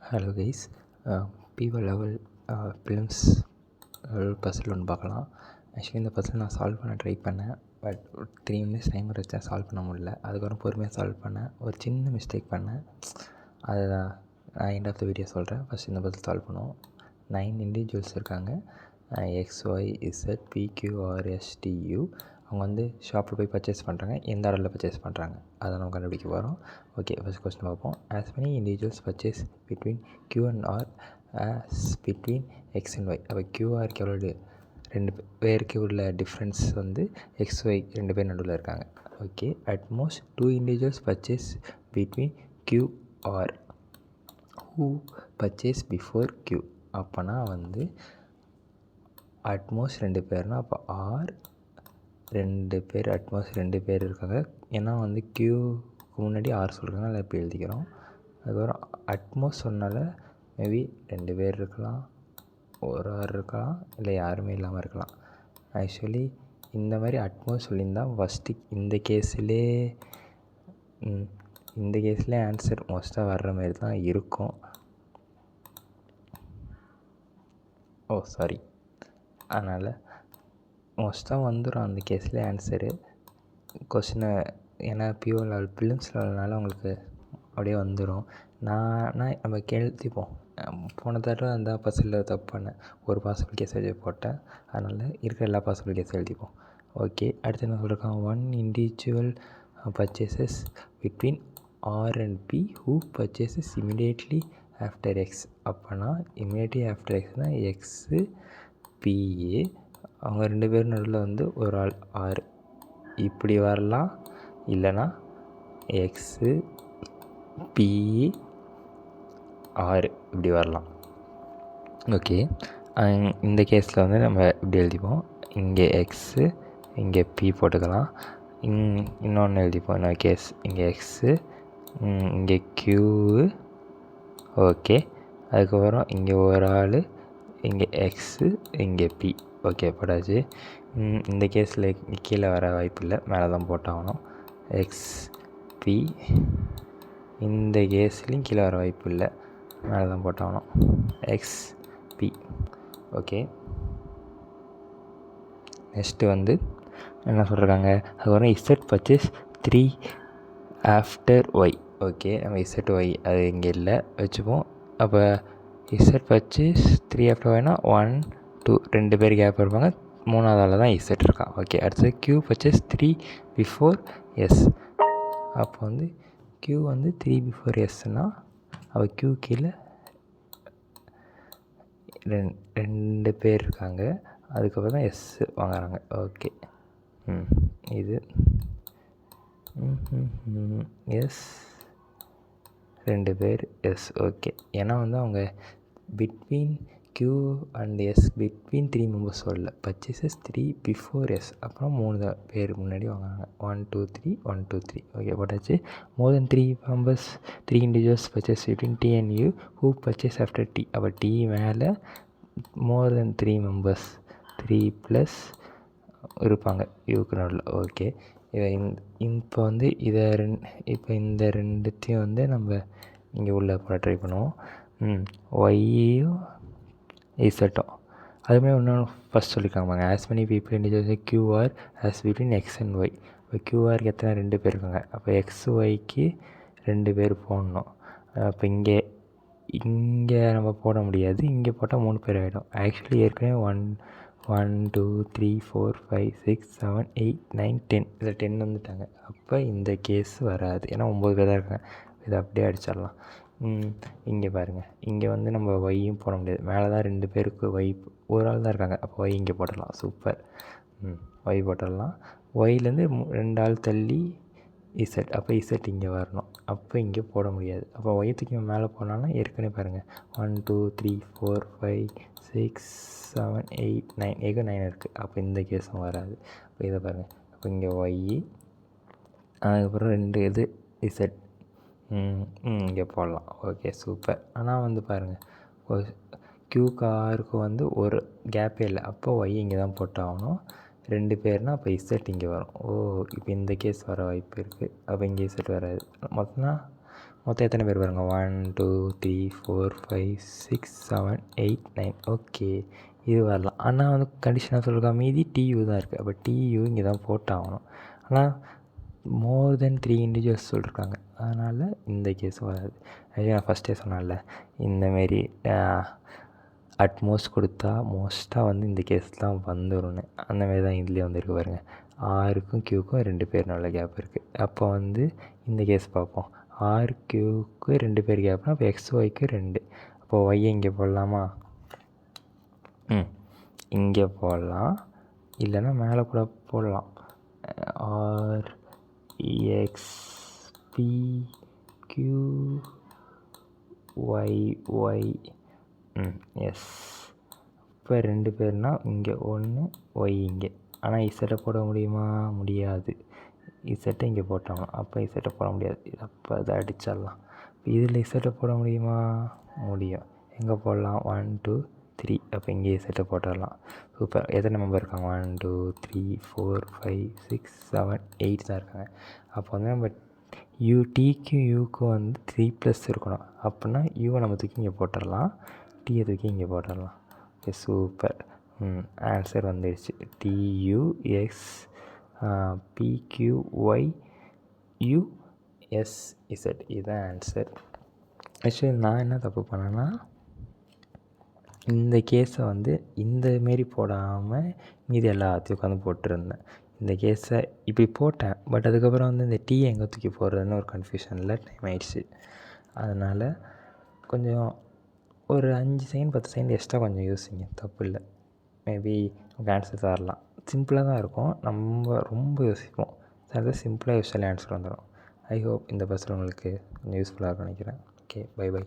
Hello guys, PO level films puzzle ஒன்று பார்க்கலாம். Actually இந்த பசில் நான் சால்வ் பண்ண ட்ரை பண்ணேன். பட் 3 மினிட்ஸ் டைமர் வச்சேன், சால்வ் பண்ண முடியல. அதுக்கப்புறம் பொறுமையாக சால்வ் பண்ணேன். ஒரு சின்ன மிஸ்டேக் பண்ணேன், அதை நான் எண்ட் ஆஃப் த வீடியோ சொல்கிறேன். ஃபஸ்ட் இந்த பசில் சால்வ் பண்ணுவோம். 9 இண்டிவிஜுவல்ஸ் இருக்காங்க. XYZPQRSTU. அவங்க வந்து ஷாப்பில் போய் பர்ச்சேஸ் பண்ணுறாங்க. எந்த ஆர்டரில் பர்ச்சேஸ் பண்ணுறாங்க அதை நம்ம கண்டுபிடிக்க போகிறோம். ஓகே, ஃபஸ்ட் கொஸ்டின் பார்ப்போம். As many individuals purchase between Q and R as between X and Y. அப்போ QRக்கு எவ்வளோ 2 பேருக்கு உள்ள டிஃப்ரென்ஸ் வந்து XY 2 பேர் நடுவில் இருக்காங்க. Okay, at most 2 individuals purchase between QR. Who purchase before Q. அப்போனா வந்து அட்மோஸ்ட் 2 பேர்னால் அப்போ R 2 பேர், அட்மோஸ்ட் 2 பேர் இருக்காங்க. ஏன்னா வந்து Qக்கு முன்னாடி R சொல்கிறாங்க, அதை இப்போ எழுதிக்கிறோம். அதுக்கப்புறம் அட்மோஸ்ட் சொன்னால மேபி 2 பேர் இருக்கலாம், ஒரு ஆர் இருக்கலாம், இல்லை யாருமே இல்லாமல் இருக்கலாம். ஆக்சுவலி இந்த மாதிரி அட்மோஸ்ட் சொல்லியிருந்தால் ஃபஸ்ட்டு இந்த கேஸ்லேயே ஆன்சர் மோஸ்ட்டாக வர்ற மாதிரி தான் இருக்கும். சாரி, அதனால் மோஸ்ட்டாக வந்துடும் அந்த கேஸில் ஆன்சரு கொஸ்டினை. ஏன்னா பிஓ லெவல் ஃபிலிம்ஸ் லெவல்னால அவங்களுக்கு அப்படியே வந்துடும். நம்ம எழுதிப்போம். போன தடவை அந்த பசிலில் தப்பு பண்ணேன், ஒரு பாசிபிள் கேஸ் எழுதி போட்டேன். அதனால் இருக்கிற எல்லா பாசிபிள் கேஸும் எழுதிப்போம். ஓகே, அடுத்து என்ன சொல்லியிருக்காங்க? 1 individual purchases between R and P who purchases immediately after X. அப்போனா immediately after Xனால் X PA. அவங்க 2 பேர் நடுவில் வந்து ஒரு ஆள் R. இப்படி வரலாம், இல்லைனா X P R இப்படி வரலாம். ஓகே, இந்த கேஸில் வந்து நம்ம இப்படி எழுதிப்போம். இங்கே எக்ஸு, இங்கே P போட்டுக்கலாம். இன்னொன்று எழுதிப்போம். இன்னொரு கேஸ், இங்கே எக்ஸு, இங்கே க்யூவு. ஓகே, அதுக்கப்புறம் இங்கே ஒரு ஆள், இங்கே எக்ஸு, இங்கே P. ஓகே, போட்டாச்சு. இந்த கேஸில் கீழே வர வாய்ப்பு இல்லை, மேலே தான் போட்டாகணும். XP. இந்த கேஸ்லேயும் கீழே வர வாய்ப்பு இல்லை, மேலே தான் போட்டாகணும். XP. ஓகே, நெக்ஸ்ட்டு வந்து என்ன சொல்கிறாங்க? அதுக்கப்புறம் Z purchase 3 after Y. Okay, நம்ம ZY அது இங்கே இல்லை, வச்சுப்போம். அப்போ Z பர்ச்சேஸ் 3 ஆஃப்டர் Yனா 1 2 2 பேர் கேப் இருப்பாங்க, 3வது ஆள் தான் Z இருக்கான். ஓகே, அடுத்தது Q பர்ச்சேஸ் 3 பிஃபோர் S. அப்போ வந்து Q வந்து 3 பிஃபோர் Sனால் அப்போ Q கீழே 2 பேர் இருக்காங்க, அதுக்கப்புறம் தான் S வாங்குறாங்க. ஓகே, இது எஸ் 2 பேர் எஸ். ஓகே, ஏன்னா வந்து அவங்க between Q and S between 3 members சொல்லல, பர்ச்சேசஸ் 3 பிஃபோர் S. அப்புறம் 3 பேர் முன்னாடி வாங்குறாங்க. 1 2 3 1 2 3. ஓகே, போட்டாச்சு. மோர் தென் 3 members 3 individuals purchase between T and U who purchase after T. அப்போ T மேலே மோர் தென் 3 மெம்பர்ஸ் 3 ப்ளஸ் இருப்பாங்க யூக்கு நடுவில். ஓகே, இப்போ வந்து இப்போ இந்த ரெண்டுத்தையும் வந்து நம்ம இங்கே உள்ள போட ட்ரை பண்ணுவோம். ஒய்யும் இசட்டும் அதுமாதிரி இன்னொன்று ஃபஸ்ட் சொல்லியிருக்காங்க. As many people individuals QR as between X and Y. இப்போ QRக்கு எத்தனை 2 பேர் இருக்காங்க, அப்போ XYக்கு 2 பேர் போடணும். அப்போ இங்கே நம்ம போட முடியாது, இங்கே போட்டால் 3 பேர் ஆகிடும். ஆக்சுவலி ஏற்கனவே 1 2 3 4 5 6 7 8 9 10 இதில் 10 வந்துட்டாங்க. அப்போ இந்த கேஸ் வராது, ஏன்னா 9 பேர் தான் இருக்காங்க. இதை அப்படியே அடிச்சிடலாம். இங்கே பாருங்கள், இங்கே வந்து நம்ம ஒய்யும் போட முடியாது, மேலே தான் 2 பேருக்கு ஒய் ஒரு ஆள் தான் இருக்காங்க. அப்போ ஒய் இங்கே போட்டுடலாம். சூப்பர், ஒய் போட்டுடலாம். ஒய்லேருந்து 2 ஆள் தள்ளி இசட், அப்போ இசட் இங்கே வரணும். அப்போ இங்கே போட முடியாது. அப்போ ஒய்யத்துக்கு மேலே போனாலும் ஏற்கனவே பாருங்கள் 1 2 3 4 5 6 7 8 9 9 இருக்குது. அப்போ இந்த கேஸும் வராது. அப்போ இதை பாருங்கள், அப்போ இங்கே ஒய், அதுக்கப்புறம் 2 இது இசட் இங்கே போடலாம். Okay, super. ஆனால் வந்து பாருங்கள், Qக்கு Rக்கு வந்து ஒரு கேப்பே இல்லை. அப்போ ஒய் இங்கே தான் போட்டாகணும். 2 பேர்னால் அப்போ இசட் இங்கே வரும். இப்போ இந்த கேஸ் வர வாய்ப்பு இருக்குது. அப்போ இங்கே இசட் வராது. மொத்தம் எத்தனை பேர் பாருங்க, 1 2 3 4 5 6 7 8 9. ஓகே, இது வரலாம். ஆனால் வந்து கண்டிஷனாக சொல்லியிருக்காங்க, மீதி டியூ தான் இருக்குது. அப்போ டியூ இங்கே தான் போட்டாகணும். ஆனால் மோர் தென் 3 இண்டிவிஜுவல்ஸ் சொல்லியிருக்காங்க, அதனால் இந்த கேஸ் வராது. அதே நான் ஃபஸ்ட்டே சொன்னேன்ல, இந்தமாரி அட்மோஸ்ட் கொடுத்தா மோஸ்ட்டாக வந்து இந்த கேஸ் தான் வந்துடும்னு. அந்தமாரி தான் இதுலேயே வந்துருக்கு பாருங்கள். ஆருக்கும் கியூக்கும் 2 பேர் நல்ல கேப் இருக்குது. அப்போ வந்து இந்த கேஸ் பார்ப்போம். ஆர் கியூக்கு 2 பேர் கேப்னா அப்போ XYக்கு 2. அப்போ ஒய்யை இங்கே போடலாமா? இங்கே போடலாம், இல்லைன்னா மேலே கூட போடலாம். R X P Q Y S. இப்போ 2 பேர்னால் இங்கே 1 ஒய் இங்கே. ஆனால் இசட்டை போட முடியுமா? முடியாது. இசட்டை இங்கே போட்டாகணும். அப்போ இசட்டை போட முடியாது. அப்போ அதை அடிச்சிடலாம். இதில் இசட்டை போட முடியுமா? முடியும். எங்கே போடலாம்? 1 2 3. அப்போ இங்கே இசட்டை போட்டுடலாம். சூப்பர். எத்தனை மெம்பர் இருக்காங்க? 1 2 3 4 5 6 7 8 தான் இருக்காங்க. அப்போ வந்து நம்ம டிக்கும் யூக்கும் வந்து 3+ இருக்கணும். அப்படின்னா யூவை நம்ம தூக்கி இங்கே போட்டுடலாம், டீயை தூக்கி இங்கே போட்டுடலாம். Okay, super. ஆன்சர் வந்துடுச்சு. TUX PQY USZ. இதுதான் ஆன்சர். ஆக்சுவலி நான் என்ன தப்பு பண்ணேன்னா, இந்த கேஸை வந்து இந்தமாரி போடாமல் மீதி எல்லாத்தையும் உட்காந்து போட்டிருந்தேன். இந்த கேஸை இப்படி போட்டேன், பட் அதுக்கப்புறம் வந்து இந்த டீயை எங்கே தூக்கி போடுறதுன்னு ஒரு கன்ஃபியூஷனில் டைம் ஆகிடுச்சு. அதனால் கொஞ்சம் ஒரு 5 செகண்ட் 10 செகண்ட் எக்ஸ்ட்ரா கொஞ்சம் யோசிங்க, தப்பு இல்லை. மேபி உங்களுக்கு ஆன்சர் தரலாம். சிம்பிளாக தான் இருக்கும், நம்ம ரொம்ப யோசிப்போம். அதான் சிம்பிளாக யோசிச்சாலே ஆன்சர் வந்துடும். ஐ ஹோப் இந்த பஸ்ஸில் உங்களுக்கு கொஞ்சம் யூஸ்ஃபுல்லாக இருக்கும்னு நினைக்கிறேன். Okay, bye by.